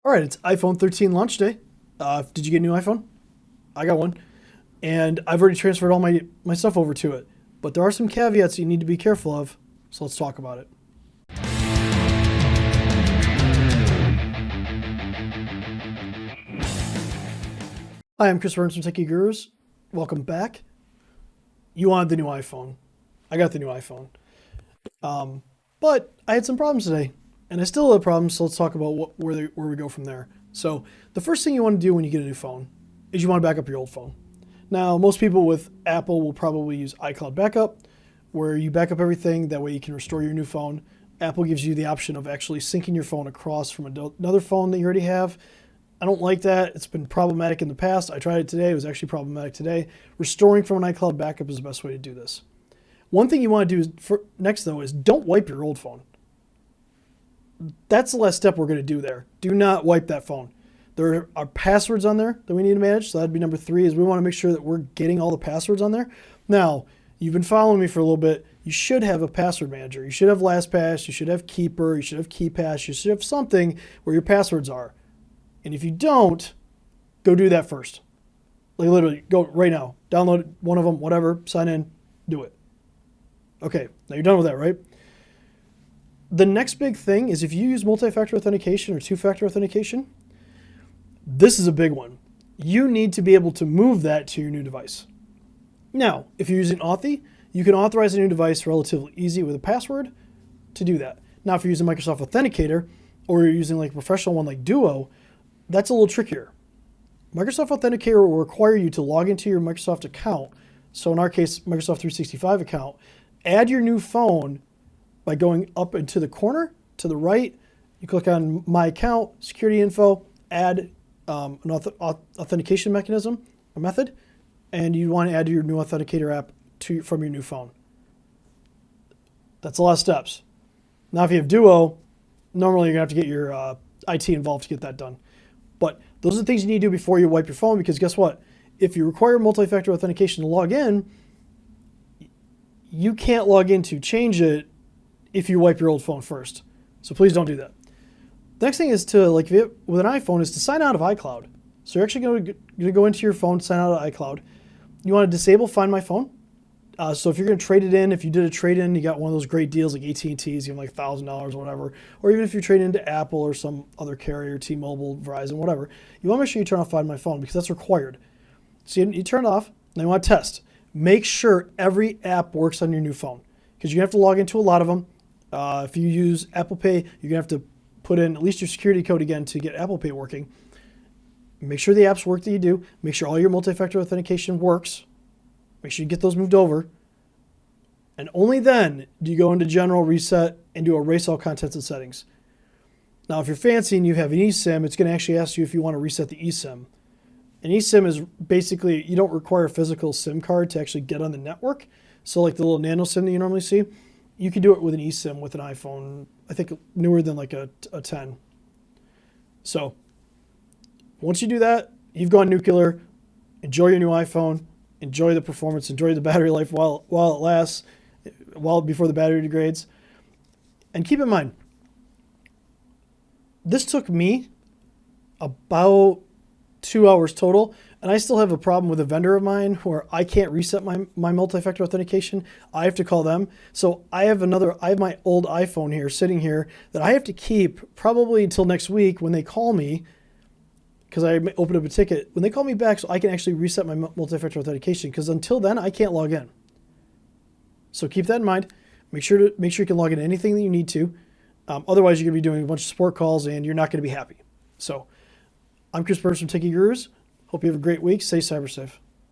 All right, it's iPhone 13 launch day. Did you get a new iPhone? I got one. And I've already transferred all my stuff over to it. But there are some caveats you need to be careful of, so let's talk about it. Hi, I'm Chris Burns from Techie Gurus. Welcome back. You wanted the new iPhone. I got the new iPhone. But I had some problems today, and I still have problems, so let's talk about where we go from there. So the first thing you want to do when you get a new phone is you want to back up your old phone. Now, most people with Apple will probably use iCloud backup, where you back up everything. That way you can restore your new phone. Apple gives you the option of actually syncing your phone across from another phone that you already have. I don't like that. It's been problematic in the past. I tried it today. It was actually problematic today. Restoring from an iCloud backup is the best way to do this. One thing you want to do next, though, is don't wipe your old phone. That's the last step we're going to do there. Do not wipe that phone. There are passwords on there that we need to manage. So that'd be number 3, is we want to make sure that we're getting all the passwords on there. Now, you've been following me for a little bit. You should have a password manager. You should have LastPass. You should have Keeper. You should have KeePass. You should have something where your passwords are. And if you don't, go do that first. Like literally, go right now. Download one of them, whatever, sign in, do it. Okay, now you're done with that, right? The next big thing is if you use multi-factor authentication or two-factor authentication, this is a big one. You need to be able to move that to your new device. Now, if you're using Authy, you can authorize a new device relatively easy with a password to do that. Now, if you're using Microsoft Authenticator or you're using like a professional one like Duo, that's a little trickier. Microsoft Authenticator will require you to log into your Microsoft account. So in our case, Microsoft 365 account, add your new phone by going up into the corner to the right. You click on My Account, Security Info, add an authentication mechanism, a method, and you want to add your new Authenticator app from your new phone. That's a lot of steps. Now, if you have Duo, normally you're going to have to get your IT involved to get that done. But those are the things you need to do before you wipe your phone, because guess what? If you require multi-factor authentication to log in, you can't log in to change it if you wipe your old phone first. So please don't do that. The next thing is to, like, with an iPhone, is to sign out of iCloud. So you're actually going to go into your phone, sign out of iCloud. You want to disable Find My Phone. So if you're going to trade it in, if you did a trade-in, you got one of those great deals like AT&T's, you have like $1,000 or whatever, or even if you trade into Apple or some other carrier, T-Mobile, Verizon, whatever, you want to make sure you turn off Find My Phone because that's required. So you turn it off, and you want to test. Make sure every app works on your new phone because you're going to have to log into a lot of them. If you use Apple Pay, you're going to have to put in at least your security code again to get Apple Pay working. Make sure the apps work that you do. Make sure all your multi-factor authentication works. Make sure you get those moved over. And only then do you go into General, Reset, and do erase all contents and settings. Now, if you're fancy and you have an eSIM, it's going to actually ask you if you want to reset the eSIM. An eSIM is basically, you don't require a physical SIM card to actually get on the network. So like the little nano SIM that you normally see, you can do it with an eSIM with an iPhone, I think newer than like a 10. So once you do that, you've gone nuclear. Enjoy your new iPhone. Enjoy the performance. Enjoy the battery life while it lasts, before the battery degrades. And keep in mind, this took me about 2 hours total, and I still have a problem with a vendor of mine where I can't reset my multi-factor authentication. I have to call them. So I have my old iPhone here sitting here that I have to keep probably until next week when they call me, because I opened up a ticket. When they call me back, so I can actually reset my multi-factor authentication, because until then I can't log in. So keep that in mind. Make sure you can log in anything that you need to. Otherwise, you're going to be doing a bunch of support calls and you're not going to be happy. So I'm Chris Burns from Techie Gurus. Hope you have a great week. Stay cyber safe.